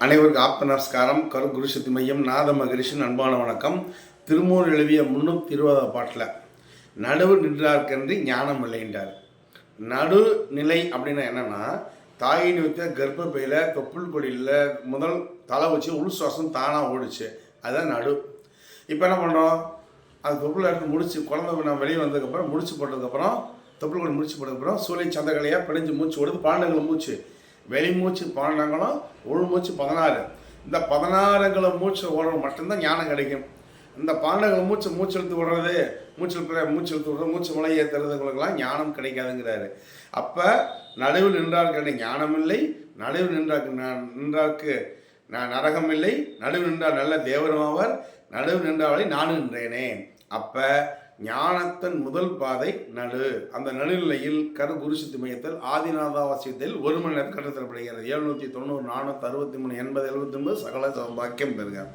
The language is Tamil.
அனைவருக்கும் ஆப்த நமஸ்காரம். கரு குரு சக்தி மையம் நாத மகரிஷின் அன்பான வணக்கம். திருமூர் எழுதிய 320 பாட்டில் நடுவு நின்றார்க்கன்றி ஞானம் இல்லைன்றார். நடுநிலை அப்படின்னா என்னென்னா, தாயின் வைத்த கர்ப்பப்பையில் தொப்புள் கொடியில் முதல் தலை வச்சு உள் சுவாசம் தானாக ஓடிச்சு. அதுதான் நடு. இப்போ என்ன பண்ணுறோம், அது தொப்புள் எடுத்து முடிச்சு குழந்தை நான் வெளியே வந்ததுக்கப்புறம் முடிச்சு போட்டதுக்கப்புறம் தொப்புள் கொடி முடிச்சு போட்டதுக்கப்புறம் சூளை சந்தகலையாக பிடிஞ்சு மூச்சு ஓடுது. 12 மூச்சு, வெளிமூச்சு 12, உள் மூச்சு 16. இந்த 16 மூச்சு ஓடுறது மட்டும்தான் ஞானம் கிடைக்கும். இந்த 12 மூச்சு இழுத்து விடுறது, மூச்சு விடுறது, மூச்சு மலை ஏற்றுறதுங்களுக்கெல்லாம் ஞானம் கிடைக்காதுங்கிறாரு. அப்போ நடுவில் நின்றார்க்கு ஞானம் இல்லை, நடுவில் நின்றார்க்கு நரகம் இல்லை, நடுவில் நின்றார் நல்ல தேவருமாவர், நடுவில் நின்றாவளை நானும் நின்றேனே. அப்போ ஞானத்தின் முதல் பாதை நடு. அந்த நடுநிலையில் கரு குரு சித்தி மையத்தில் ஆதிநாதாவசியத்தில் 1 மணி நேரம் கற்றுத்தரப்படுகிறது. 790 463 80 79 சகல பாக்கியம் பெறுக.